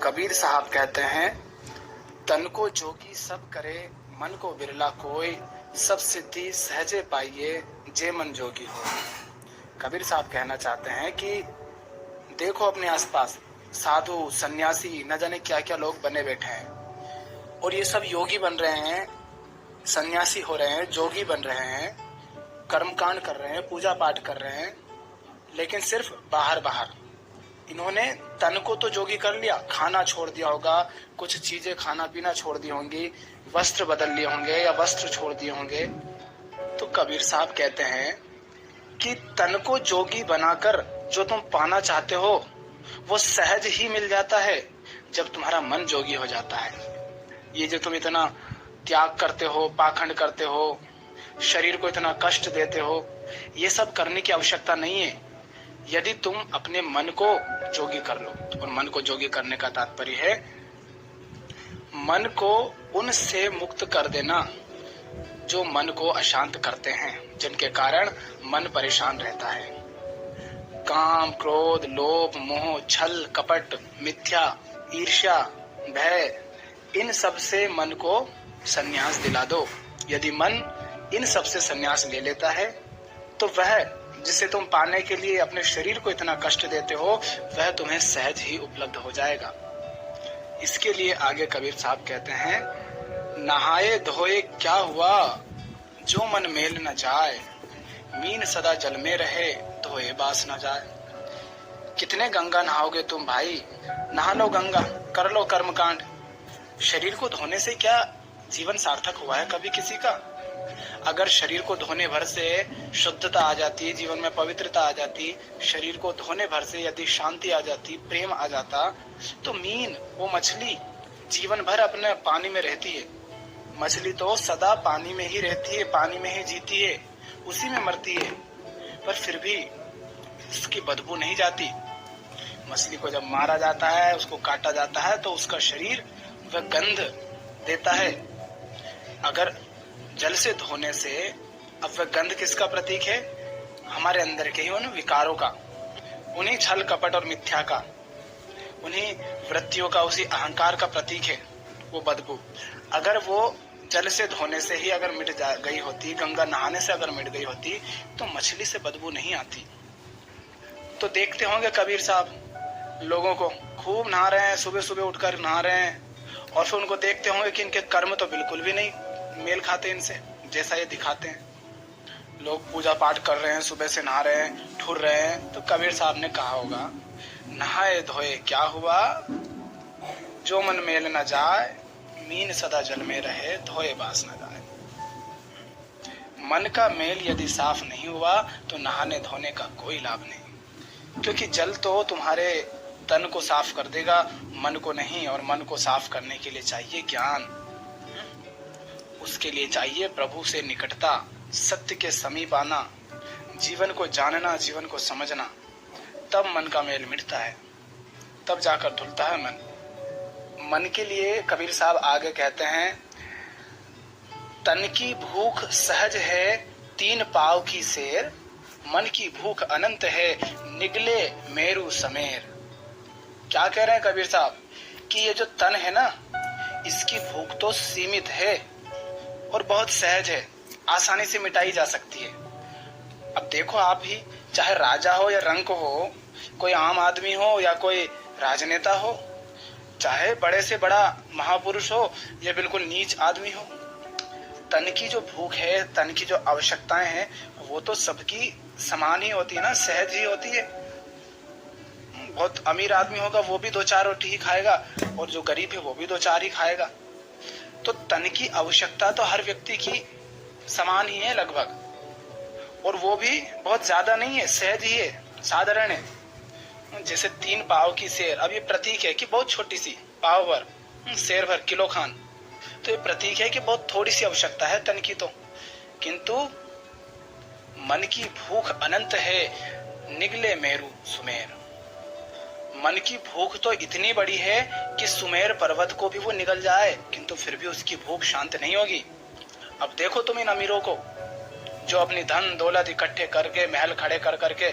कबीर साहब कहते हैं, तन को जोगी सब करे, मन को बिरला कोई, सब सिद्धि सहजे पाइए, जे मन जोगी हो। कबीर साहब कहना चाहते हैं कि देखो अपने आसपास साधु सन्यासी न जाने क्या क्या लोग बने बैठे हैं, और ये सब योगी बन रहे हैं, सन्यासी हो रहे हैं, जोगी बन रहे हैं, कर्मकांड कर रहे हैं, पूजा पाठ कर रहे हैं, लेकिन सिर्फ बाहर बाहर। इन्होंने तन को तो जोगी कर लिया, खाना छोड़ दिया होगा, कुछ चीजें खाना पीना छोड़ दी होंगी, वस्त्र बदल लिए होंगे या वस्त्र छोड़ दिए होंगे। तो कबीर साहब कहते हैं कि तन को जोगी बनाकर जो तुम पाना चाहते हो वो सहज ही मिल जाता है जब तुम्हारा मन जोगी हो जाता है। ये जो तुम इतना त्याग करते हो, पाखंड करते हो, शरीर को इतना कष्ट देते हो, ये सब करने की आवश्यकता नहीं है यदि तुम अपने मन को जोगी कर लो। और मन को जोगी करने का तात्पर्य है मन को उनसे मुक्त कर देना जो मन को अशांत करते हैं, जिनके कारण मन परेशान रहता है। काम, क्रोध, लोभ, मोह, छल, कपट, मिथ्या, ईर्ष्या, भय, इन सब से मन को संन्यास दिला दो। यदि मन इन सब से संन्यास ले लेता है तो वह जिसे तुम पाने के लिए अपने शरीर को इतना कष्ट देते हो वह तुम्हें सहज ही उपलब्ध हो जाएगा। इसके लिए आगे कबीर साहब कहते हैं, नहाए धोए क्या हुआ, जो मन मेल न जाए, मीन सदा जल में रहे, धोए बास न जाए। कितने गंगा नहाओगे तुम भाई, नहा लो गंगा, कर लो कर्मकांड। शरीर को धोने से क्या जीवन सार्थक हुआ है कभी किसी का? अगर शरीर को धोने भर से शुद्धता आ जाती, जीवन में पवित्रता आ जाती, शरीर को धोने भर से यदि शांति आ जाती, प्रेम आ जाता, तो मीन, वो मछली जीवन भर अपने पानी में रहती है। मछली तो सदा पानी में ही रहती है, पानी में ही जीती है, उसी में मरती है, पर फिर भी उसकी बदबू नहीं जाती। मछली को जब मारा जाता है, उसको काटा जाता है, तो उसका शरीर वह गंध देता है। अगर जल से धोने से, अब वह गंध किसका प्रतीक है? हमारे अंदर के ही उन विकारों का, उन्हीं छल कपट और मिथ्या का, उन्हीं वृत्तियों का, उसी अहंकार का प्रतीक है वो बदबू। अगर वो जल से धोने से ही अगर मिट गई होती, गंगा नहाने से अगर मिट गई होती, तो मछली से बदबू नहीं आती। तो देखते होंगे कबीर साहब लोगों को खूब नहा रहे हैं, सुबह सुबह उठकर नहा रहे हैं, और फिर उनको देखते होंगे कि इनके कर्म तो बिल्कुल भी नहीं मेल खाते इनसे, जैसा ये दिखाते हैं। लोग पूजा पाठ कर रहे हैं, सुबह से नहा रहे हैं, ठुर रहे हैं, तो कबीर साहब ने कहा होगा, नहाए धोए क्या हुआ, जो मन मेल न जाए, मीन सदा जल में रहे, धोए बास न जाए। मन का मेल यदि साफ नहीं हुआ तो नहाने धोने का कोई लाभ नहीं, क्योंकि जल तो तुम्हारे तन को साफ कर देगा, मन को नहीं। और मन को साफ करने के लिए चाहिए ज्ञान, उसके लिए चाहिए प्रभु से निकटता, सत्य के समीप आना, जीवन को जानना, जीवन को समझना। तब मन का मेल मिटता है, तब जाकर धुलता है मन। मन के लिए कबीर साहब आगे कहते हैं, तन की भूख सहज है, तीन पाव की सेर, मन की भूख अनंत है, निगले मेरु समेर। क्या कह रहे हैं कबीर साहब कि ये जो तन है ना, इसकी भूख तो सीमित है और बहुत सहज है, आसानी से मिटाई जा सकती है। अब देखो आप ही, चाहे राजा हो या रंक हो, कोई आम आदमी हो या कोई राजनेता हो, चाहे बड़े से बड़ा महापुरुष हो या बिल्कुल नीच आदमी हो, तन की जो भूख है, तन की जो आवश्यकताएं हैं, वो तो सबकी समान ही होती है ना, सहज ही होती है। बहुत अमीर आदमी होगा वो भी 2-4 रोटी ही खाएगा, और जो गरीब है वो भी 2-4 ही खाएगा। तो तन की आवश्यकता तो हर व्यक्ति की समान ही है लगभग, और वो भी बहुत ज्यादा नहीं है, सहज ही है, साधारण है। जैसे 3 पाव की सेर, अब ये प्रतीक है कि बहुत छोटी सी, पाव भर, सेर भर, किलो खान, तो ये प्रतीक है कि बहुत थोड़ी सी आवश्यकता है तन की। तो किंतु मन की भूख अनंत है, निगले मेरु सुमेर। मन की भूख तो इतनी बड़ी है कि सुमेर पर्वत को भी वो निगल जाए, किंतु फिर भी उसकी भूख शांत नहीं होगी। अब देखो तुम इन अमीरों को जो अपनी धन दौलत इकट्ठे करके, महल खड़े कर करके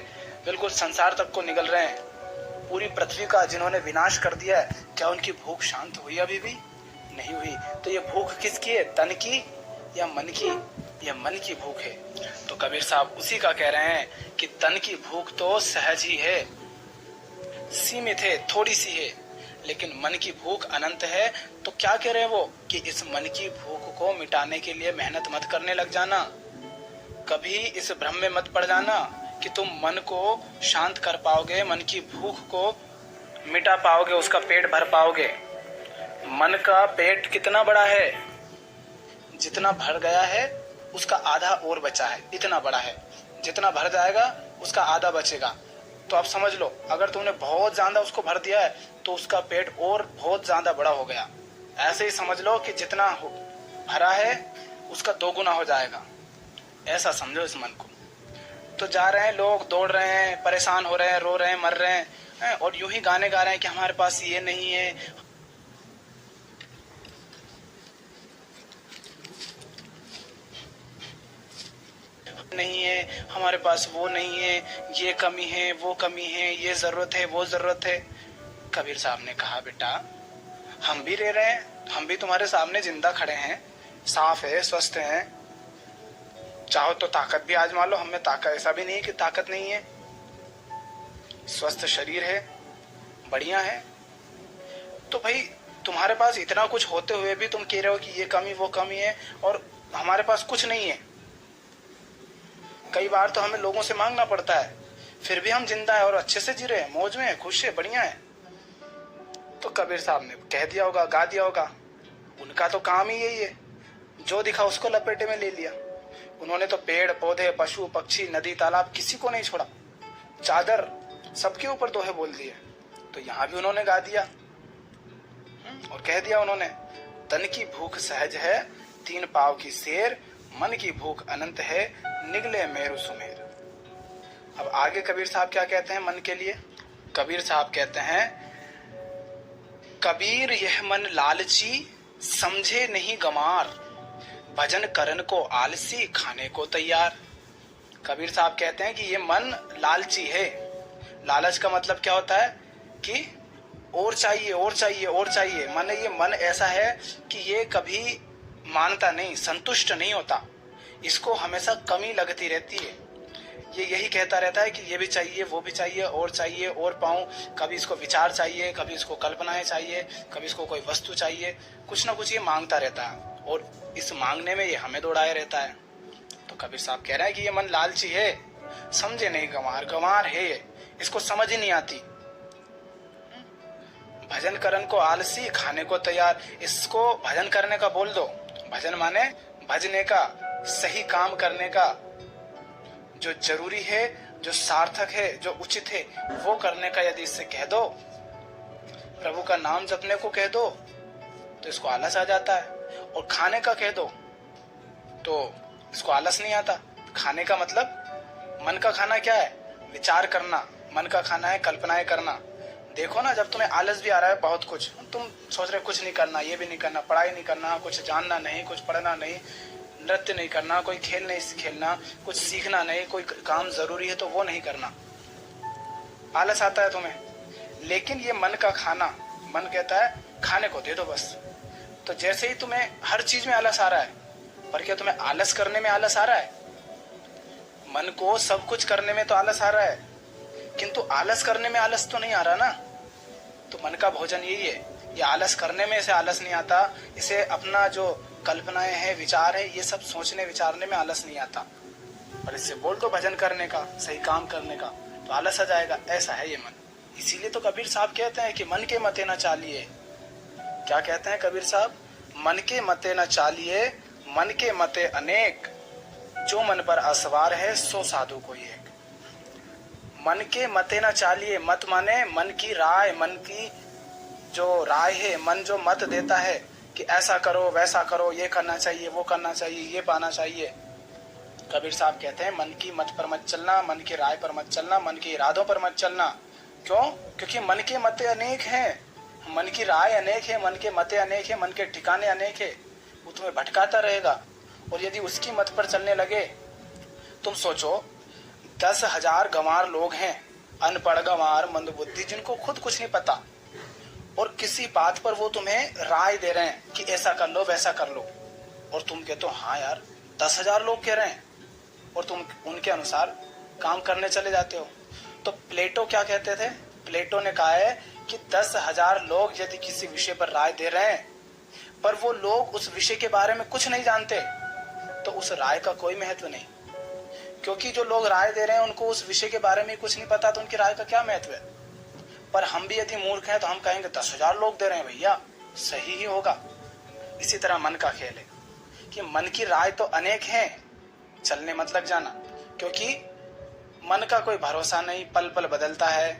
बिल्कुल संसार तक को निगल रहे हैं, पूरी पृथ्वी का जिन्होंने विनाश कर दिया है, क्या उनकी भूख शांत हुई? अभी भी नहीं हुई। तो ये भूख किसकी है, तन की या मन की? ये मन की भूख है। तो कबीर साहब उसी का कह रहे हैं कि तन की भूख तो सहज ही है, सीमित है, थोड़ी सी है, लेकिन मन की भूख अनंत है। तो क्या कह रहे हैं वो कि इस मन की भूख को मिटाने के लिए मेहनत मत करने लग जाना, कभी इस भ्रम में मत पड़ जाना कि तुम मन को शांत कर पाओगे, मन की भूख को मिटा पाओगे, उसका पेट भर पाओगे। मन का पेट कितना बड़ा है, जितना भर गया है उसका आधा और बचा है, इतना बड़ा है। जितना भर जाएगा उसका आधा बचेगा। तो आप समझ लो, अगर तुमने बहुत ज्यादा उसको भर दिया है तो उसका पेट और बहुत ज्यादा बड़ा हो गया। ऐसे ही समझ लो कि जितना भरा है उसका 2 गुना हो जाएगा। ऐसा समझो इस मन को। तो जा रहे हैं लोग, दौड़ रहे हैं, परेशान हो रहे हैं, रो रहे हैं, मर रहे हैं, और यूं ही गाने गा रहे हैं कि हमारे पास ये नहीं है, नहीं है, हमारे पास वो नहीं है, ये कमी है, वो कमी है, ये जरूरत है, वो जरूरत है। कबीर साहब ने कहा, बेटा हम भी रह रहे हैं, हम भी तुम्हारे सामने जिंदा खड़े हैं, साफ है, स्वस्थ हैं, चाहो तो ताकत भी आजमा लो। हमें ताकत, ऐसा भी नहीं कि ताकत नहीं है, स्वस्थ शरीर है, बढ़िया है। तो भाई तुम्हारे पास इतना कुछ होते हुए भी तुम कह रहे हो कि ये कमी वो कमी है, और हमारे पास कुछ नहीं है। कई बार तो हमें लोगों से मांगना पड़ता है, फिर भी हम जिंदा है और अच्छे से जी रहे हैं, मौज में है, खुश है, बढ़िया है। तो कबीर साहब ने कह दिया होगा, गा दिया होगा, उनका तो काम ही यही है, जो दिखा उसको लपेटे में ले लिया। उन्होंने तो पेड़ पौधे, पशु पक्षी, नदी तालाब किसी को नहीं छोड़ा, चादर सबके ऊपर दोहे बोल दिए। तो यहाँ भी उन्होंने गा दिया और कह दिया उन्होंने, तन की भूख सहज है, 3 पाव की शेर, मन की भूख अनंत है, निगले मेरु सुमेर। अब आगे कबीर साहब क्या कहते हैं मन के लिए? कबीर साहब कहते हैं, कबीर यह मन लालची, समझे नहीं गमार, भजन करन को आलसी, खाने को तैयार। कबीर साहब कहते हैं कि ये मन लालची है। लालच का मतलब क्या होता है कि और चाहिए, और चाहिए, और चाहिए। माने ये मन ऐसा है कि ये कभी मानता नहीं, संतुष्ट नहीं होता, इसको हमेशा कमी लगती रहती है। ये यही कहता रहता है कि ये भी चाहिए, वो भी चाहिए, और पाऊं। कभी इसको विचार चाहिए, कभी इसको कल्पनाएं चाहिए, कभी इसको कोई वस्तु चाहिए, कुछ ना कुछ ये मांगता रहता है, और इस मांगने में ये हमें दौड़ाए रहता है। तो कबीर साहब कह रहे हैं कि ये मन लालची है, समझे नहीं गंवार, गंवार है ये, इसको समझ ही नहीं आती। भजन करन को आलसी, खाने को तैयार। इसको भजन करने का बोल दो। भजन माने भजने का, सही काम करने का, जो जरूरी है, जो सार्थक है, जो उचित है, वो करने का यदि इससे कह दो, प्रभु का नाम जपने को कह दो, तो इसको आलस आ जाता है। और खाने का कह दो तो इसको आलस नहीं आता। खाने का मतलब मन का खाना क्या है? विचार करना। मन का खाना है कल्पनाएं करना। देखो ना, जब तुम्हें आलस भी आ रहा है बहुत कुछ, तुम सोच रहे कुछ नहीं करना, ये भी नहीं करना, पढ़ाई नहीं करना, कुछ जानना नहीं, कुछ पढ़ना नहीं, नृत्य नहीं करना, कोई खेल नहीं खेलना, कुछ सीखना नहीं, कोई काम जरूरी है तो वो नहीं करना, आलस आता है तुम्हें। लेकिन ये मन का खाना, मन कहता है खाने को दे दो बस। तो जैसे ही तुम्हें हर चीज में आलस आ रहा है, पर क्या तुम्हें आलस करने में आलस आ रहा है? मन को सब कुछ करने में तो आलस आ रहा है, किंतु आलस करने में आलस तो नहीं आ रहा ना। तो मन का भोजन यही है, ये आलस करने में इसे आलस नहीं आता, इसे अपना जो कल्पनाएं हैं, विचार है, ये सब सोचने विचारने में आलस नहीं आता। पर इससे बोल दो भजन करने का, सही काम करने का, तो आलस आ जाएगा। ऐसा है ये मन। इसीलिए तो कबीर साहब कहते हैं कि मन के मते न चालिए। क्या कहते हैं कबीर साहब? मन के मते न चालिए, मन के मते अनेक, जो मन पर असवार है सो साधु कोई एक। मन के मते न चालिए, मत माने मन की राय, मन की जो राय है, मन जो मत देता है कि ऐसा करो, वैसा करो, ये करना चाहिए, वो करना चाहिए, ये पाना चाहिए। कबीर साहब कहते हैं मन की मत पर मत चलना, मन की राय पर मत चलना, मन के इरादों पर मत चलना। क्यों? क्योंकि मन के मते अनेक हैं, मन की राय अनेक है, मन के मते अनेक है, मन के ठिकाने अनेक है, वो तुम्हें भटकाता रहेगा। और यदि उसकी मत पर चलने लगे, तुम सोचो 10,000 गंवार लोग हैं, अनपढ़ गंवार मंदबुद्धि, जिनको खुद कुछ नहीं पता और किसी बात पर वो तुम्हें राय दे रहे हैं कि ऐसा कर लो वैसा कर लो, और तुम कहते हो हाँ यार 10,000 लोग कह रहे हैं, और तुम उनके अनुसार काम करने चले जाते हो। तो प्लेटो क्या कहते थे? प्लेटो ने कहा है कि 10,000 लोग यदि किसी विषय पर राय दे रहे हैं पर वो लोग उस विषय के बारे में कुछ नहीं जानते, तो उस राय का कोई महत्व नहीं, क्योंकि जो लोग राय दे रहे हैं उनको उस विषय के बारे में कुछ नहीं पता, तो उनकी राय का क्या महत्व है। पर हम भी यदि मूर्ख हैं तो हम कहेंगे 10,000 लोग दे रहे हैं भैया, सही ही होगा। इसी तरह मन का खेल है कि मन की राय तो अनेक हैं, चलने मत लग जाना, क्योंकि मन का कोई भरोसा नहीं, पल पल बदलता है,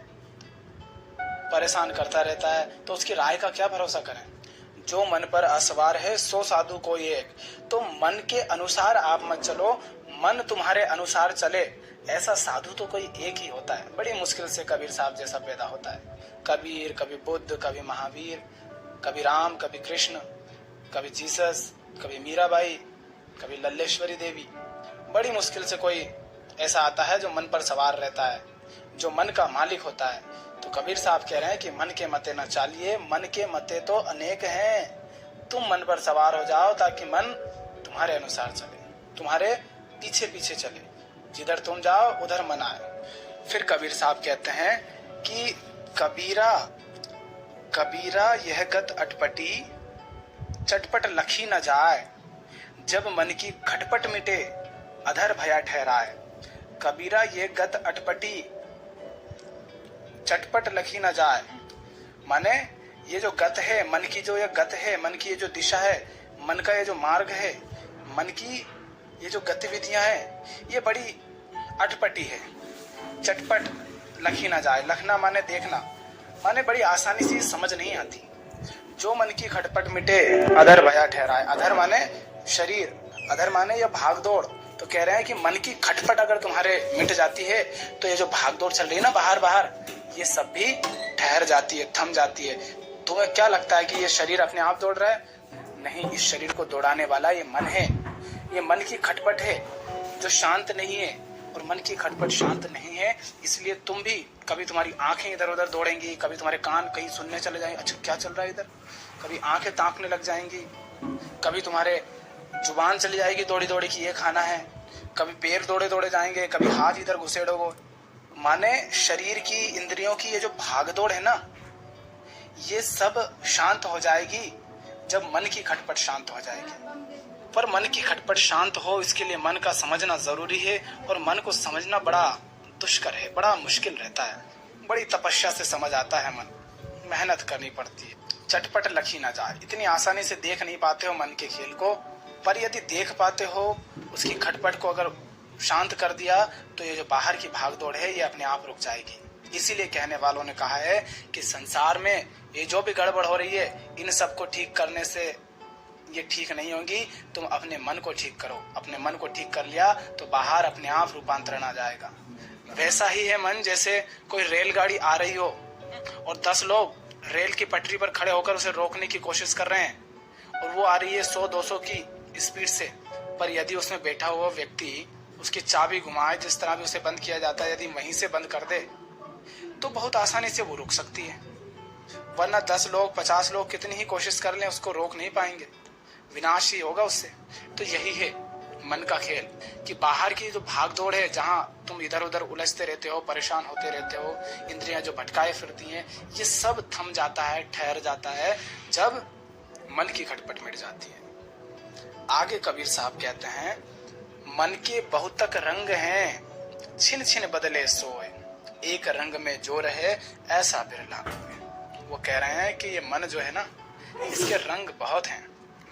परेशान करता रहता है, तो उसकी राय का क्या भरोसा करें। जो मन पर असवार है सो साधु कोई एक, तो मन के अनुसार आप मत चलो, मन तुम्हारे अनुसार चले, ऐसा साधु तो कोई एक ही होता है। बड़ी मुश्किल से कबीर साहब जैसा पैदा होता है। कबीर, कभी बुद्ध, कभी महावीर, कभी राम, कभी कृष्ण, कभी जीसस, कभी मीराबाई, कभी लल्लेश्वरी देवी। बड़ी मुश्किल से कोई ऐसा आता है जो मन पर सवार रहता है, जो मन का मालिक होता है। तो कबीर साहब कह रहे हैं कि मन के मते न चालिए, मन के मते तो अनेक हैं, तुम मन पर सवार हो जाओ ताकि मन तुम्हारे अनुसार चले, तुम्हारे पीछे पीछे चले, जिधर तुम जाओ उधर मन आए। फिर कबीर साहब कहते हैं कि कबीरा कबीरा यह गत अटपटी, चटपट लखी न जाए, जब मन की खटपट मिटे अधर भया ठहराए। कबीरा ये गत अटपटी, चटपट लखी न जाए, माने ये जो गत है, मन की जो ये गत है, मन की ये जो दिशा है, मन का ये जो मार्ग है, मन की ये जो गतिविधियां हैं, ये बड़ी अटपटी है, चटपट लखी ना जाए। लखना माने देखना, माने बड़ी आसानी से समझ नहीं आती। जो मन की खटपट मिटे अधर भया ठहराए। अधर माने शरीर, अधर माने ये भाग दौड़। तो कह रहे हैं कि मन की खटपट अगर तुम्हारे मिट जाती है तो ये जो भाग दौड़ चल रही है ना बाहर बाहर, ये सब भी ठहर जाती है, थम जाती है। तुम्हें क्या लगता है कि ये शरीर अपने आप दौड़ रहा है? नहीं, इस शरीर को दौड़ाने वाला ये मन है। ये मन की खटपट है जो शांत नहीं है, और मन की खटपट शांत नहीं है, इसलिए तुम भी कभी तुम्हारी आंखें इधर उधर दौड़ेंगी, कभी तुम्हारे कान कहीं सुनने चले जाएंगे, अच्छा क्या चल रहा है इधर, कभी आंखें ताकने लग जाएंगी, कभी तुम्हारे जुबान चली जाएगी दौड़ी दौड़ी कि ये खाना है, कभी पैर दौड़े दौड़े जाएंगे, कभी हाथ इधर घुसेड़ोगे। माने शरीर की, इंद्रियों की ये जो भागदौड़ है ना, ये सब शांत हो जाएगी जब मन की खटपट शांत हो जाएगी। पर मन की खटपट शांत हो इसके लिए मन का समझना जरूरी है, और मन को समझना बड़ा दुष्कर है, बड़ा मुश्किल रहता है, बड़ी तपस्या से समझ आता है मन, मेहनत करनी पड़ती है। चटपट लखी ना जाए, इतनी आसानी से देख नहीं पाते हो मन के खेल को, पर यदि देख पाते हो उसकी खटपट को अगर शांत कर दिया तो ये जो बाहर की भागदौड़ है ये अपने आप रुक जाएगी। इसीलिए कहने वालों ने कहा है कि संसार में ये जो भी गड़बड़ हो रही है, इन सबको ठीक करने से ये ठीक नहीं होगी, तुम अपने मन को ठीक करो। अपने मन को ठीक कर लिया तो बाहर अपने आप रूपांतरण आ जाएगा। वैसा ही है मन, जैसे कोई रेलगाड़ी आ रही हो और 10 लोग रेल की पटरी पर खड़े होकर उसे रोकने की कोशिश कर रहे हैं, और वो आ रही है 100-200 की स्पीड से, पर यदि उसमें बैठा हुआ व्यक्ति उसकी चाबी घुमाए, जिस तरह भी उसे बंद किया जाता है, यदि वहीं से बंद कर दे तो बहुत आसानी से वो रुक सकती है। वरना 10 लोग 50 लोग कितनी ही कोशिश कर लें उसको रोक नहीं पाएंगे, विनाश ही होगा उससे। तो यही है मन का खेल कि बाहर की जो भागदौड़ है, जहां तुम इधर उधर उलझते रहते हो, परेशान होते रहते हो, इंद्रियां जो भटकाए फिरती हैं, ये सब थम जाता है, ठहर जाता है जब मन की खटपट मिट जाती है। आगे कबीर साहब कहते हैं, मन के बहुतक रंग हैं, छिन छिन बदले सोए, एक रंग में जो रहे ऐसा बिरला कोई। वो कह रहे हैं कि ये मन जो है ना, इसके रंग बहुत हैं,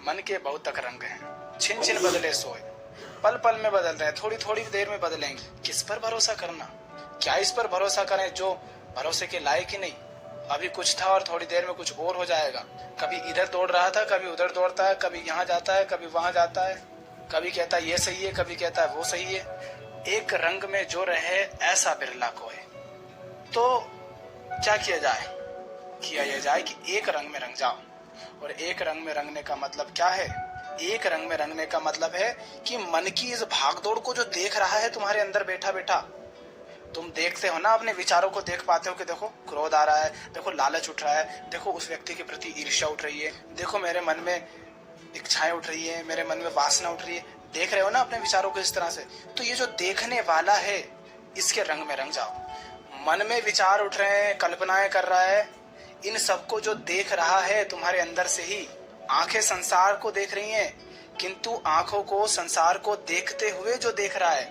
मन के बहुतक रंग हैं, छिन छिन बदले सोए, पल पल में बदल रहे हैं, थोड़ी थोड़ी देर में बदलेंगे। किस पर भरोसा करना? क्या इस पर भरोसा करें जो भरोसे के लायक ही नहीं? अभी कुछ था और थोड़ी देर में कुछ और हो जाएगा। कभी इधर दौड़ रहा था, कभी उधर दौड़ता है, कभी यहाँ जाता है, कभी वहां जाता है, कभी कहता है ये सही है, कभी कहता है वो सही है। एक रंग में जो रहे ऐसा बिरला कोई। तो क्या किया जाए? किया यह जाए कि एक रंग में रंग जाओ। और एक रंग में रंगने का मतलब क्या है? एक रंग में रंगने का मतलब है कि मन की इस भागदौड़ को जो देख रहा है तुम्हारे अंदर बैठा बैठा, तुम देखते हो ना, अपने विचारों को देख पाते हो कि देखो क्रोध आ रहा है, देखो लालच उठ रहा है, देखो उस व्यक्ति के प्रति ईर्ष्या उठ रही है, देखो मेरे मन में इच्छाएं उठ रही है, मेरे मन में वासना उठ रही है। देख रहे हो ना अपने विचारों को इस तरह से। तो ये जो देखने वाला है, इसके रंग में रंग जाओ। मन में विचार उठ रहे हैं, कल्पनाएं कर रहा है, इन सबको जो देख रहा है तुम्हारे अंदर से ही। आंखें संसार को देख रही हैं, किंतु आंखों को संसार को देखते हुए जो देख रहा है,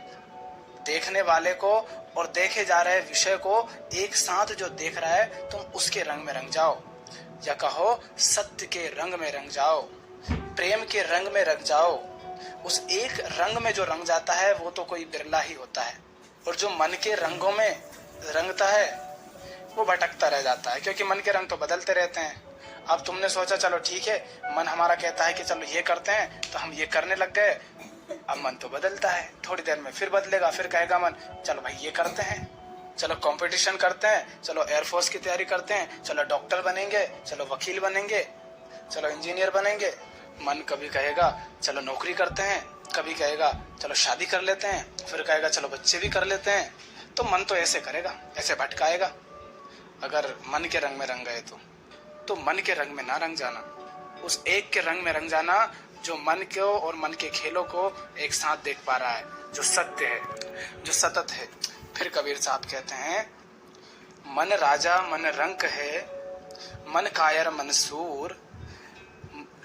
देखने वाले को और देखे जा रहे विषय को एक साथ जो देख रहा है, तुम उसके रंग में रंग जाओ। या कहो सत्य के रंग में रंग जाओ, प्रेम के रंग में रंग जाओ। उस एक रंग में जो रंग जाता है वो तो कोई बिरला ही होता है, और जो मन के रंगों में रंगता है वो भटकता रह जाता है, क्योंकि मन के रंग तो बदलते रहते हैं। अब तुमने सोचा चलो ठीक है, मन हमारा कहता है कि चलो ये करते हैं, तो हम ये करने लग गए। अब मन तो बदलता है, थोड़ी देर में फिर बदलेगा, फिर कहेगा मन चलो भाई ये करते हैं, चलो कंपटीशन करते हैं, चलो एयरफोर्स की तैयारी करते हैं, चलो डॉक्टर बनेंगे, चलो वकील बनेंगे, चलो इंजीनियर बनेंगे। मन कभी कहेगा चलो नौकरी करते हैं, कभी कहेगा चलो शादी कर लेते हैं, फिर कहेगा चलो बच्चे भी कर लेते हैं। तो मन तो ऐसे करेगा, ऐसे भटकाएगा। अगर मन के रंग में रंग गए तो मन के रंग में ना रंग जाना, उस एक के रंग में रंग जाना जो मन को और मन के खेलों को एक साथ देख पा रहा है, जो सत्य है, जो सतत है। फिर कबीर साहब कहते हैं, मन राजा मन रंक है, मन कायर मन सूर,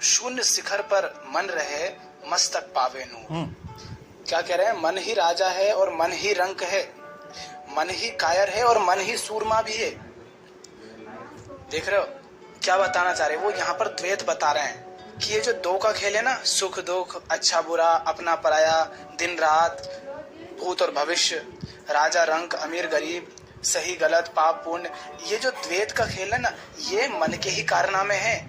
शून्य शिखर पर मन रहे मस्तक पावे नूर। क्या कह रहे हैं? मन ही राजा है और मन ही रंक है, मन ही कायर है और मन ही सूरमा भी है। देख रहे हो क्या बताना चाह रहे हैं? वो यहाँ पर द्वैत बता रहे हैं कि ये जो दो का खेल है ना, सुख दुख, अच्छा बुरा, अपना पराया, दिन रात, भूत और भविष्य, राजा रंक, अमीर गरीब, सही गलत, पाप पुण्य, ये जो द्वैत का खेल है ना, ये मन के ही कारनामे हैं।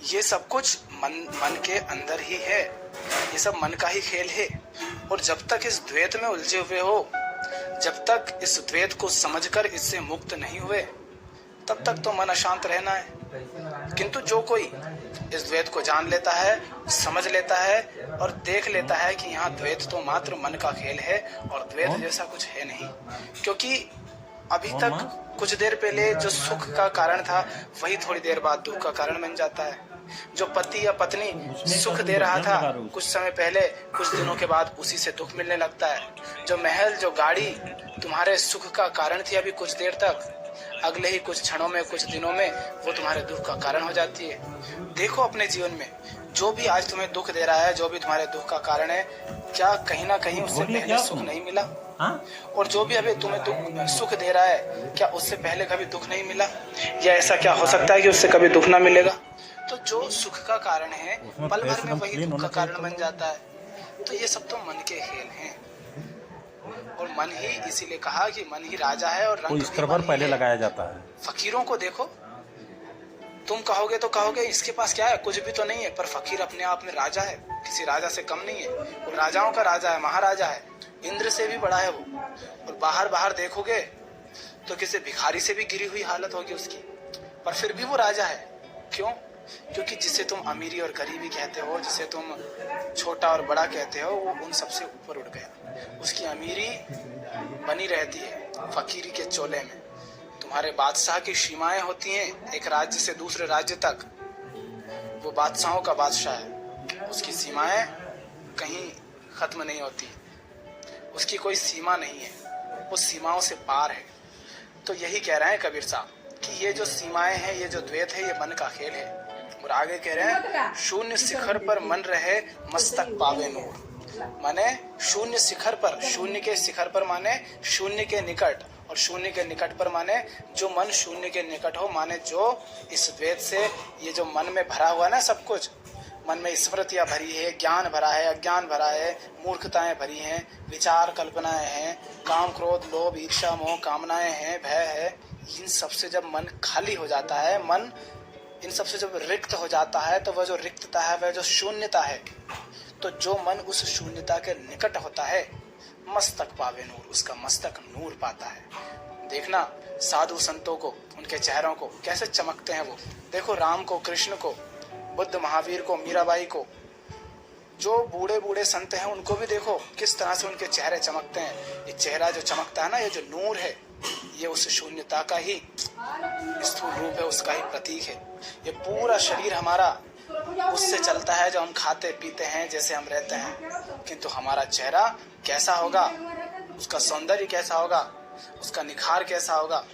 ये सब कुछ मन के अंदर ही है, ये सब मन का ही खेल है। और जब तक इस द्वैत में उलझे हुए हो, जब तक इस द्वैत को समझकर इससे मुक्त नहीं हुए, तब तक तो मन अशांत रहना है। किंतु जो कोई इस द्वैत को जान लेता है, समझ लेता है और देख लेता है कि यहाँ द्वैत तो मात्र मन का खेल है और द्वैत जैसा कुछ है नहीं, क्योंकि अभी तक कुछ देर पहले जो सुख का कारण था वही थोड़ी देर बाद दुख का कारण बन जाता है। जो पति या पत्नी सुख दे रहा था कुछ समय पहले, कुछ दिनों के बाद उसी से दुख मिलने लगता है। जो महल, जो गाड़ी तुम्हारे सुख का कारण थी अभी कुछ देर तक, अगले ही कुछ क्षणों में, कुछ दिनों में वो तुम्हारे दुख का कारण हो जाती है। देखो अपने जीवन में जो भी आज तुम्हें दुख दे रहा है, जो भी तुम्हारे दुख का कारण है, क्या कहीं ना कहीं उससे पहले सुख नहीं मिला? और जो भी अभी तुम्हें सुख दे रहा है, क्या उससे पहले कभी दुख नहीं मिला? या ऐसा क्या हो सकता है कि उससे कभी दुख ना मिलेगा? तो जो सुख का कारण है पल भर में वही दुख का कारण बन जाता है। तो ये सब तो मन के खेल हैं, और मन ही, इसीलिए कहा कि मन ही राजा है और रंग स्तर पर पहले लगाया जाता है। फकीरों को देखो, तुम कहोगे तो कहोगे इसके पास क्या है, कुछ भी तो नहीं है, पर फकीर अपने आप में राजा है, किसी राजा से कम नहीं है। वो राजाओं का राजा है, महाराजा है, इंद्र से भी बड़ा है वो। और बाहर देखोगे तो किसी भिखारी से भी गिरी हुई हालत होगी उसकी, पर फिर भी वो राजा है। क्यों? क्योंकि जिसे तुम अमीरी और गरीबी कहते हो, जिसे तुम छोटा और बड़ा कहते हो, वो उन सबसे ऊपर उठ गया। उसकी अमीरी बनी रहती है फकीरी के चोले में। तुम्हारे बादशाह की सीमाएं होती हैं एक राज्य से दूसरे राज्य तक, वो बादशाहों का बादशाह है, उसकी सीमाएं कहीं खत्म नहीं होती, उसकी कोई सीमा नहीं है, वो सीमाओं से पार है। तो यही कह रहे हैं कबीर साहब कि ये जो सीमाएं हैं, ये जो द्वैत है, ये मन का खेल है। और आगे कह रहे हैं, शून्य शिखर पर मन रहे मस्तक पावे नूर। माने शून्य शिखर पर, शून्य के शिखर पर माने शून्य के निकट, और शून्य के निकट पर माने जो मन शून्य के निकट हो, माने जो इस द्वैत से, ये जो मन में भरा हुआ ना सब कुछ, मन में स्मृतियां भरी है, ज्ञान भरा है, अज्ञान भरा है, मूर्खताएं भरी हैं, विचार कल्पनाएं हैं, काम क्रोध लोभ ईर्ष्या मोह कामनाएं हैं, भय है, इन सबसे जब मन खाली हो जाता है, मन इन सबसे जब रिक्त हो जाता है, तो वह जो रिक्तता है, वह जो शून्यता है, तो जो मन उस शून्यता के निकट होता है, मस्तक पावे नूर, उसका मस्तक नूर पाता है। देखना साधु संतों को, उनके चेहरों को कैसे चमकते हैं वो। देखो राम को, कृष्ण को, बुद्ध महावीर को, मीराबाई को, जो बूढ़े बूढ़े संत हैं उनको भी देखो किस तरह से उनके चेहरे चमकते हैं। ये चेहरा जो चमकता है ना, ये जो नूर है, ये उस शून्यता का ही स्थूल रूप है, उसका ही प्रतीक है। ये पूरा शरीर हमारा उससे चलता है जो हम खाते पीते हैं, जैसे हम रहते हैं। किंतु हमारा चेहरा कैसा होगा, उसका सौंदर्य कैसा होगा, उसका निखार कैसा होगा,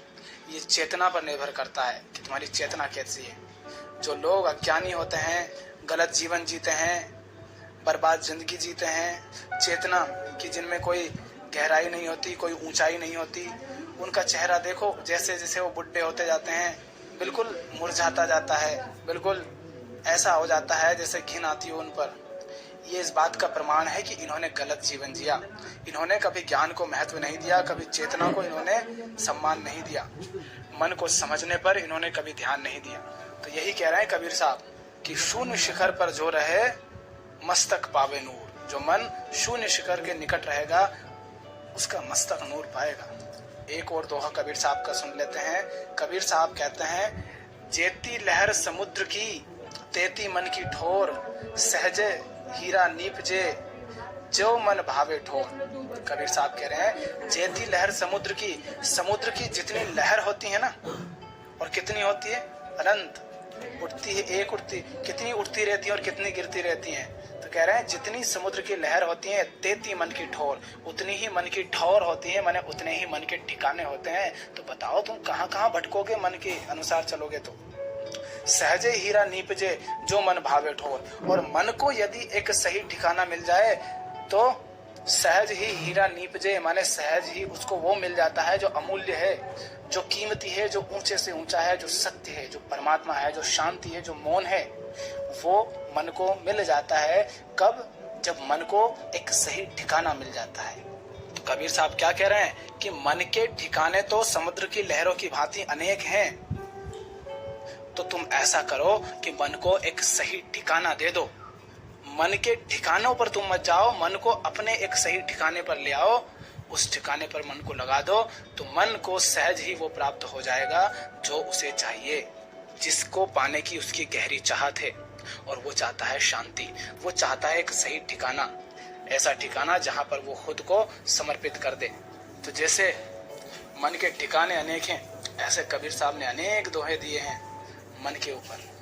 ये चेतना पर निर्भर करता है कि तुम्हारी चेतना कैसी है। जो लोग अज्ञानी होते हैं, गलत जीवन जीते हैं, बर्बाद जिंदगी जीते हैं, चेतना की जिनमें कोई गहराई नहीं होती, कोई ऊंचाई नहीं होती, उनका चेहरा देखो जैसे जैसे वो बुढ़े होते जाते हैं, बिल्कुल मुरझाता जाता है, बिल्कुल ऐसा हो जाता है जैसे घिन आती हो उन पर। ये इस बात का प्रमाण है कि इन्होंने गलत जीवन जिया। इन्होंने कभी ज्ञान को महत्व नहीं दिया, कभी चेतना को इन्होंने सम्मान नहीं दिया, मन को समझने पर इन्होंने कभी ध्यान नहीं दिया। तो यही कह रहे हैं कबीर साहब कि शून्य शिखर पर जो रहे मस्तक पावे नूर। जो मन शून्य शिखर के निकट रहेगा उसका मस्तक नूर पाएगा। एक और दोहा कबीर साहब का सुन लेते हैं। कबीर साहब कहते हैं, जेती लहर समुद्र की तेती मन की ठोर, सहजे हीरा नीपजे जो मन भावे ठोर। कबीर साहब कह रहे हैं, जेती लहर समुद्र की जितनी लहर होती है ना, और कितनी होती है, अनंत उठती है, एक उठती, कितनी उठती रहती है और कितनी गिरती रहती है। तो कह रहे हैं जितनी समुद्र की लहर होती है, तेती मन की ठोर, उतनी ही मन की ठोर होती है, माने उतने ही मन के ठिकाने होते हैं। तो बताओ तुम कहाँ कहाँ भटकोगे मन के अनुसार चलोगे तो। सहजे हीरा नीपजे जो मन भावे ठोर। और मन को यदि एक सही ठिकाना मिल जाए तो सहज ही हीरा नीपजे, माने सहज ही उसको वो मिल जाता है जो अमूल्य है, जो कीमती है, जो ऊंचे से ऊंचा है, जो सत्य है, जो परमात्मा है, जो शांति है, जो मौन है, वो मन को मिल जाता है। कब? जब मन को एक सही ठिकाना मिल जाता है। तो कबीर साहब क्या कह रहे हैं कि मन के ठिकाने तो समुद्र की लहरों की भांति अनेक हैं। तो तुम ऐसा करो कि मन को एक सही ठिकाना दे दो। मन के ठिकानों पर तुम मत जाओ, मन को अपने एक सही ठिकाने पर ले आओ, उस ठिकाने पर मन को लगा दो, तो मन को सहज ही वो प्राप्त हो जाएगा जो उसे चाहिए, जिसको पाने की उसकी गहरी चाहत है। और वो चाहता है शांति, वो चाहता है एक सही ठिकाना, ऐसा ठिकाना जहां पर वो खुद को समर्पित कर दे। तो जैसे मन के ठिकाने अनेक हैं, ऐसे कबीर साहब ने अनेक दोहे दिए हैं मन के ऊपर।